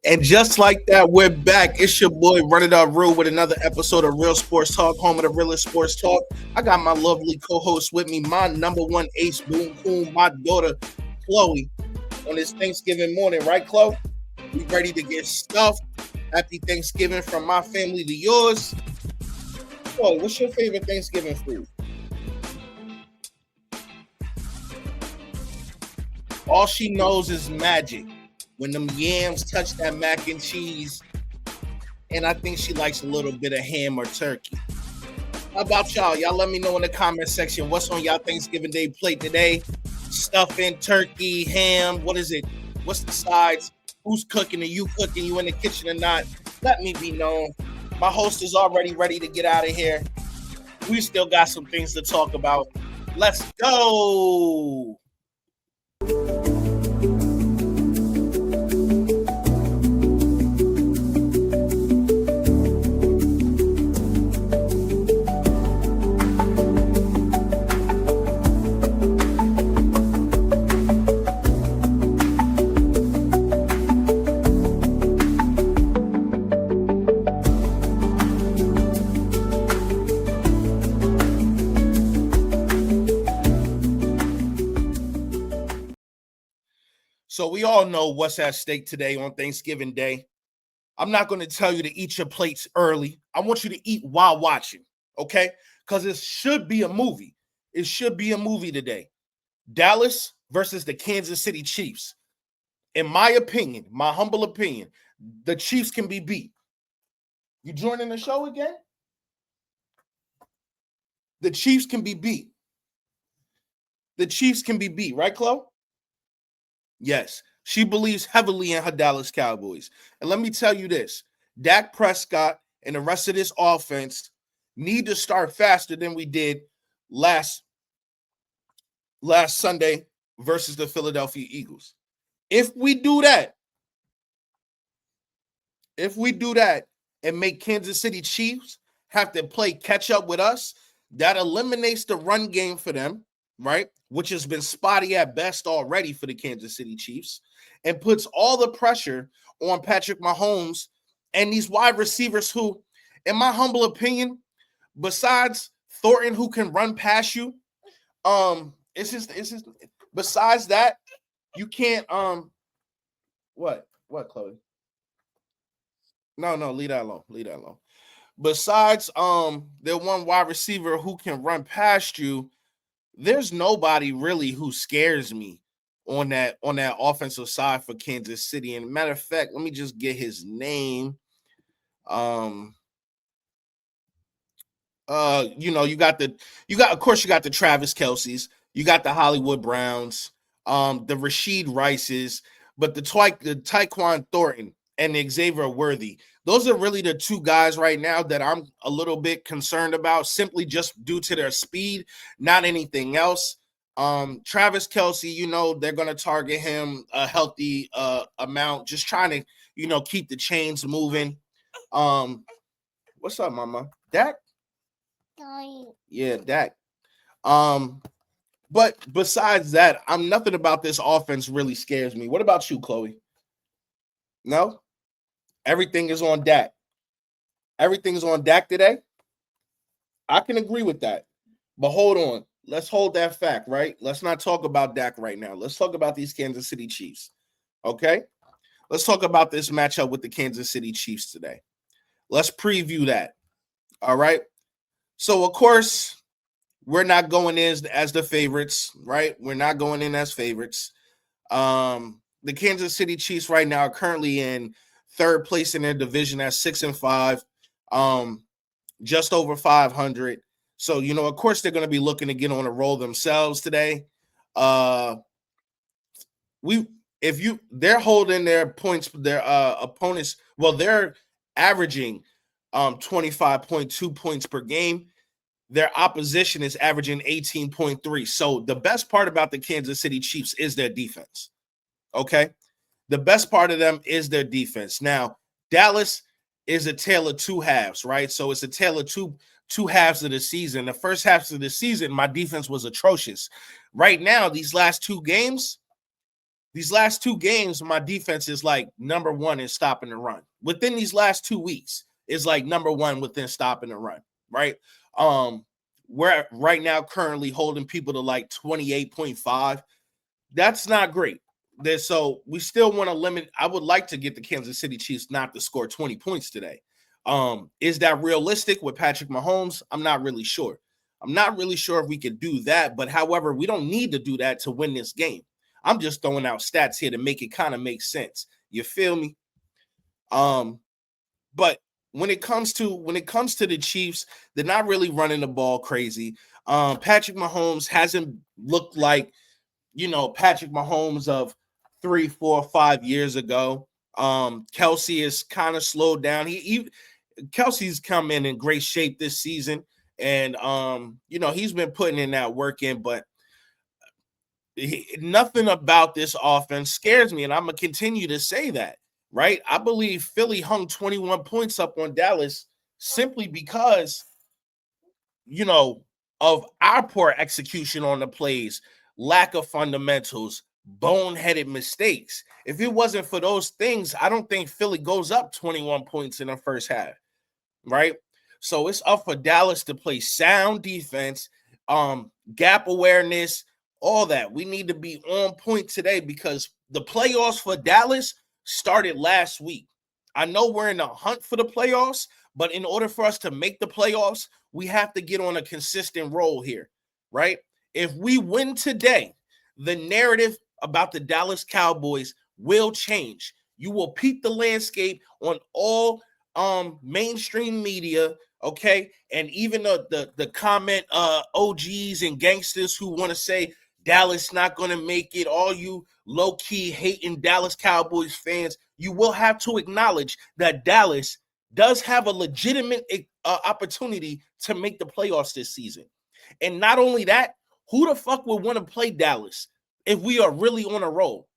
And just like that, we're back. It's your boy Running Up Real with another episode of Real Sports Talk, home of the realest sports talk. I got my lovely co-host with me, my number one ace, Boom Coon, my daughter Chloe, on this Thanksgiving morning, right, Chloe? We ready to get stuffed. Happy Thanksgiving from my family to yours. Chloe, what's your favorite Thanksgiving food? All she knows is magic. When them yams touch that mac and cheese, and I think she likes a little bit of ham or turkey. How about y'all? Y'all let me know in the comment section what's on y'all Thanksgiving Day plate today. Stuffing, turkey, ham. What is it? What's the sides? Who's cooking? Are you cooking? You in the kitchen or not? Let me be known. My host is already ready to get out of here. We still got some things to talk about. Let's go. So we all know what's at stake today on Thanksgiving Day. I'm not going to tell you to eat your plates early. I want you to eat while watching, okay? Because it should be a movie. It should be a movie today. Dallas versus the Kansas City Chiefs. In my opinion, my humble opinion, the Chiefs can be beat. You joining the show again? The Chiefs can be beat. The Chiefs can be beat, right, Chloe? Yes, she believes heavily in her Dallas Cowboys. And let me tell you this, Dak Prescott and the rest of this offense need to start faster than we did last Sunday versus the Philadelphia Eagles. If we do that and make Kansas City Chiefs have to play catch up with us, that eliminates the run game for them, right? Which has been spotty at best already for the Kansas City Chiefs, and puts all the pressure on Patrick Mahomes and these wide receivers who, in my humble opinion, besides Thornton, who can run past you, it's just besides that, you can't what, Chloe? No, leave that alone. Besides the one wide receiver who can run past you, there's nobody really who scares me on that offensive side for Kansas City. And matter of fact, let me just get his name. You got of course you got the Travis Kelce's, you got the Hollywood Browns, the Rashid Rices, but the Tyquan Thornton and the Xavier Worthy. Those are really the two guys right now that I'm a little bit concerned about, simply just due to their speed, not anything else. Travis Kelce, they're going to target him a healthy amount, just trying to, keep the chains moving. What's up, mama? Dak? Yeah, Dak. But besides that, nothing about this offense really scares me. What about you, Chloe? No? Everything is on Dak. Everything is on Dak today. I can agree with that. But hold on. Let's hold that fact, right? Let's not talk about Dak right now. Let's talk about these Kansas City Chiefs. Okay? Let's talk about this matchup with the Kansas City Chiefs today. Let's preview that. All right? So, of course, we're not going in as the favorites, right? We're not going in as favorites. The Kansas City Chiefs right now are currently in third place in their division at 6-5, just over 500. So, of course, they're going to be looking to get on a roll themselves today. They're holding their points, their opponents. Well, they're averaging 25.2 points per game. Their opposition is averaging 18.3. So the best part about the Kansas City Chiefs is their defense. Okay. The best part of them is their defense. Now, Dallas is a tale of two halves, right? So it's a tale of two halves of the season. The first half of the season, my defense was atrocious. Right now, these last two games, These last 2 games, my defense is like number 1 in stopping the run. Within these last 2 weeks is like number 1 within stopping the run, right? We're right now currently holding people to like 28.5. That's not great. So we still want to limit. I would like to get the Kansas City Chiefs not to score 20 points today. Is that realistic with Patrick Mahomes? I'm not really sure. I'm not really sure if we could do that, but however, we don't need to do that to win this game. I'm just throwing out stats here to make it kind of make sense. You feel me? But when it comes to the Chiefs, they're not really running the ball crazy. Patrick Mahomes hasn't looked like, Patrick Mahomes of 3, 4, 5 years ago. Kelsey is kind of slowed down. Kelsey's come in great shape this season, and he's been putting in that work in, but nothing about this offense scares me, and I'm gonna continue to say that. Right? I believe Philly hung 21 points up on Dallas simply because, of our poor execution on the plays, lack of fundamentals, boneheaded mistakes. If it wasn't for those things, I don't think Philly goes up 21 points in the first half, right? So it's up for Dallas to play sound defense, gap awareness, all that. We need to be on point today because the playoffs for Dallas started last week. I know we're in a hunt for the playoffs, but in order for us to make the playoffs, we have to get on a consistent roll here, right? If we win today, the narrative about the Dallas Cowboys will change. You will peep the landscape on all mainstream media, okay? And even the comment OGs and gangsters who want to say Dallas not going to make it, all you low-key hating Dallas Cowboys fans, you will have to acknowledge that Dallas does have a legitimate opportunity to make the playoffs this season. And not only that, who the fuck would want to play Dallas if we are really on a roll?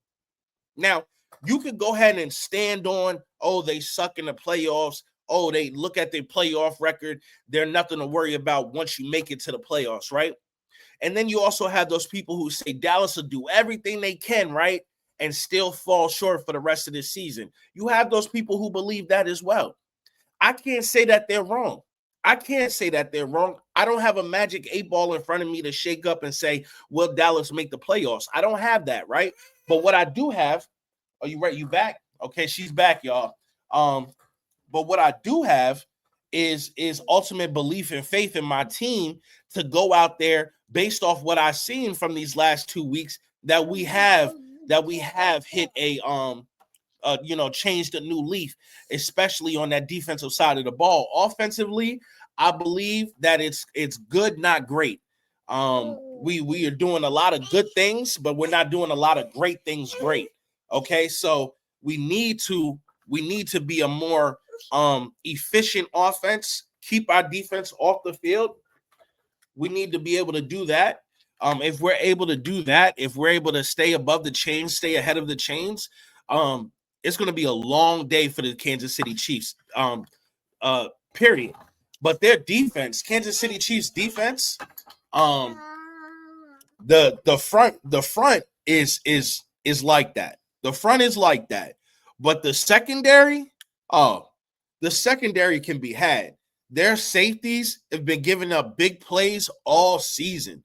Now, you could go ahead and stand on, oh, they suck in the playoffs. Oh, they look at their playoff record. They're nothing to worry about once you make it to the playoffs, right? And then you also have those people who say Dallas will do everything they can, right, and still fall short for the rest of the season. You have those people who believe that as well. I can't say that they're wrong. I can't say that they're wrong. I don't have a magic 8-ball in front of me to shake up and say, will Dallas make the playoffs? I don't have that, right? But what I do have, are you right? You back? Okay, she's back, y'all. But what I do have is ultimate belief and faith in my team to go out there based off what I've seen from these last 2 weeks that we have hit a changed a new leaf, especially on that defensive side of the ball. Offensively, I believe that it's good, not great. We are doing a lot of good things, but we're not doing a lot of great things great. Okay, so we need to be a more efficient offense, keep our defense off the field. We need to be able to do that. If we're able to do that, if we're able to stay above the chains, stay ahead of the chains, it's going to be a long day for the Kansas City Chiefs, period. But their defense, Kansas City Chiefs defense, the front is like that. The front is like that. But the secondary, the secondary can be had. Their safeties have been giving up big plays all season,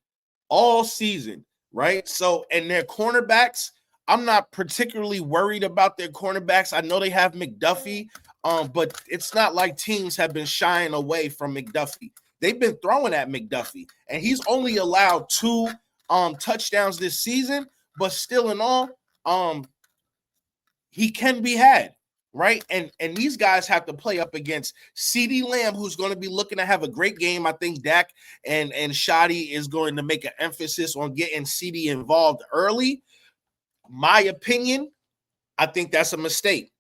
right? So, and their cornerbacks, I'm not particularly worried about their cornerbacks. I know they have McDuffie, but it's not like teams have been shying away from McDuffie. They've been throwing at McDuffie, and he's only allowed 2 touchdowns this season, but still in all, he can be had. Right. And these guys have to play up against CeeDee Lamb, who's going to be looking to have a great game. I think Dak and Shotty is going to make an emphasis on getting CeeDee involved early. My opinion, I think that's a mistake.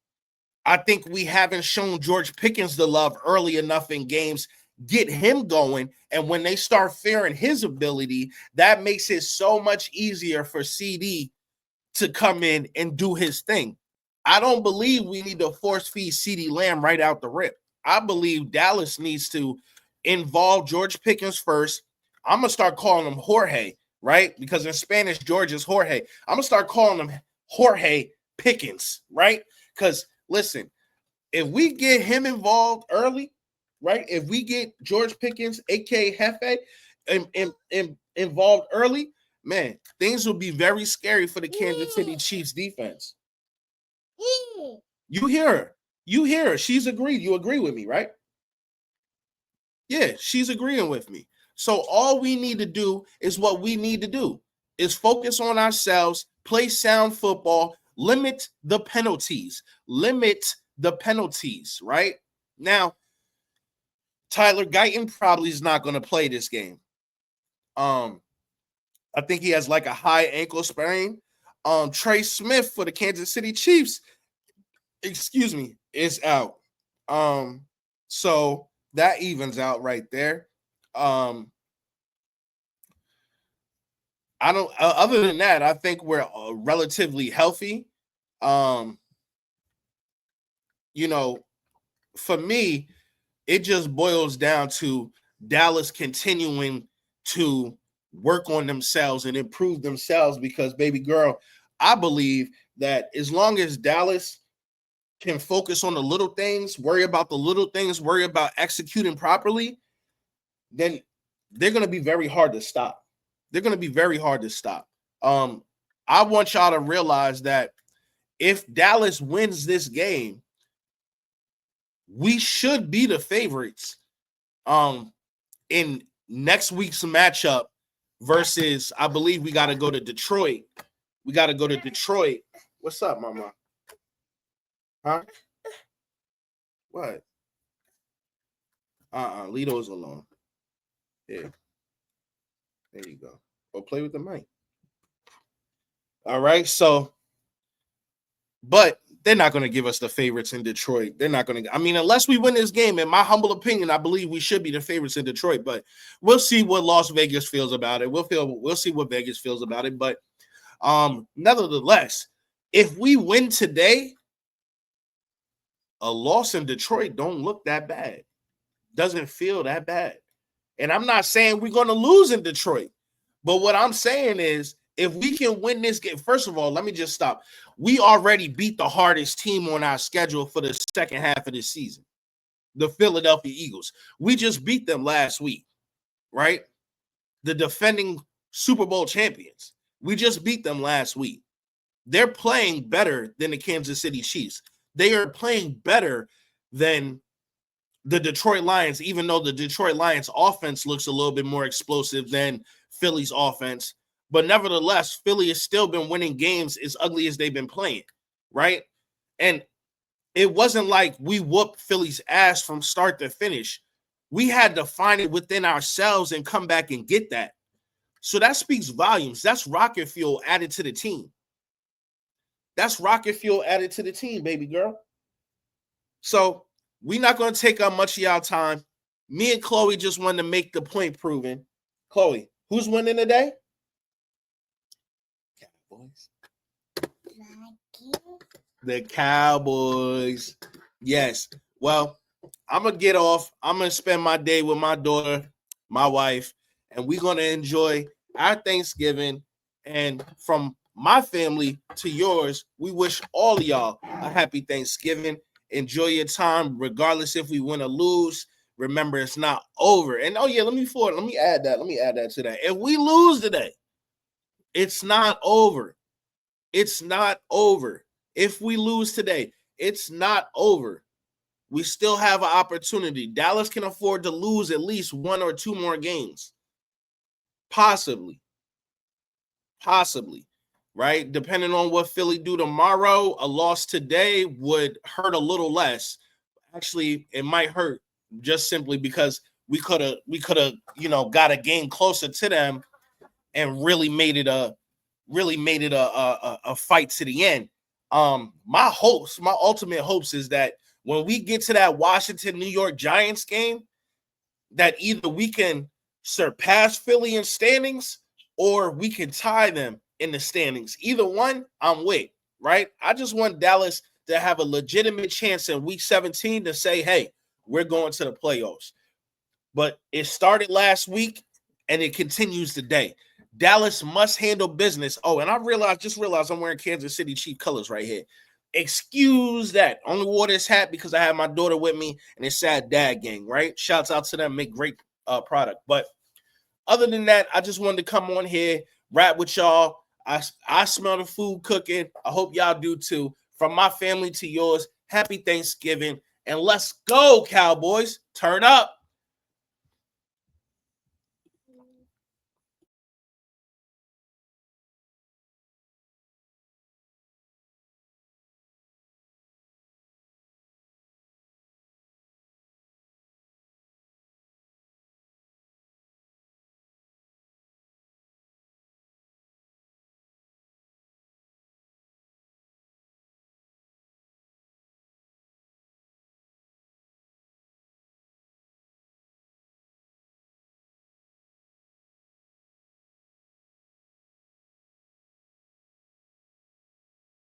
I think we haven't shown George Pickens the love early enough in games. Get him going. And when they start fearing his ability, that makes it so much easier for CeeDee to come in and do his thing. I don't believe we need to force feed CeeDee Lamb right out the rip. I believe Dallas needs to involve George Pickens first. I'm going to start calling him Jorge, right? Because in Spanish, George is Jorge. I'm going to start calling him Jorge Pickens, right? Because listen, if we get him involved early, right? If we get George Pickens, aka Hefe, involved early, man, things will be very scary for the Kansas City Chiefs defense. You hear her. You hear her. She's agreed. You agree with me, right? Yeah, she's agreeing with me. So all we need to do is what we need to do is focus on ourselves, play sound football, limit the penalties, right? Now, Tyler Guyton probably is not going to play this game. I think he has like a high ankle sprain. Trey Smith for the Kansas City Chiefs, is out. So that evens out right there. I don't. Other than that, I think we're relatively healthy. You know, for me, it just boils down to Dallas continuing to work on themselves and improve themselves because, baby girl, I believe that as long as Dallas can focus on the little things, worry about the little things, worry about executing properly, then they're going to be very hard to stop. They're going to be very hard to stop. I want y'all to realize that if Dallas wins this game, we should be the favorites in next week's matchup versus, I believe we got to go to Detroit. What's up, mama? Huh? What? Leave those alone. Yeah. There you go. Go play with the mic. All right. So, but they're not going to give us the favorites in Detroit. They're not going to. I mean, unless we win this game, in my humble opinion, I believe we should be the favorites in Detroit. But we'll see what Las Vegas feels about it. We'll see what Vegas feels about it. But nevertheless, if we win today, a loss in Detroit don't look that bad. Doesn't feel that bad. And I'm not saying we're going to lose in Detroit. But what I'm saying is, if we can win this game, first of all, let me just stop. We already beat the hardest team on our schedule for the second half of this season, the Philadelphia Eagles. We just beat them last week, right? The defending Super Bowl champions. We just beat them last week. They're playing better than the Kansas City Chiefs. They are playing better than the Detroit Lions, even though the Detroit Lions offense looks a little bit more explosive than Philly's offense. But nevertheless, Philly has still been winning games as ugly as they've been playing, right? And it wasn't like we whooped Philly's ass from start to finish. We had to find it within ourselves and come back and get that. So that speaks volumes. That's rocket fuel added to the team. That's rocket fuel added to the team, baby girl. So we're not going to take up much of y'all time. Me and Chloe just wanted to make the point proven. Chloe, who's winning today? Cowboys. The Cowboys. Yes. Well, I'm going to get off. I'm going to spend my day with my daughter, my wife, and we're going to enjoy our Thanksgiving. And from my family to yours, we wish all of y'all a happy Thanksgiving. Enjoy your time, regardless if we win or lose. Remember, it's not over. And oh yeah, let me add that to that. If we lose today, it's not over. It's not over. If we lose today, it's not over. We still have an opportunity. Dallas can afford to lose at least one or two more games. Possibly. Right? Depending on what Philly do tomorrow, a loss today would hurt a little less. Actually, it might hurt just simply because we could have, got a game closer to them and really made it a fight to the end. My ultimate hopes is that when we get to that Washington New York Giants game, that either we can surpass Philly in standings or we can tie them in the standings. Either one, I'm with, right? I just want Dallas to have a legitimate chance in week 17 to say, hey, we're going to the playoffs. But it started last week and it continues today. Dallas must handle business. Oh, and I just realized I'm wearing Kansas City Chief colors right here. Excuse that. Only wore this hat because I had my daughter with me and it said Dad Gang, right? Shouts out to them, make great product. But other than that, I just wanted to come on here, rap with y'all. I smell the food cooking. I hope y'all do too. From my family to yours, happy Thanksgiving. And let's go, Cowboys. Turn up.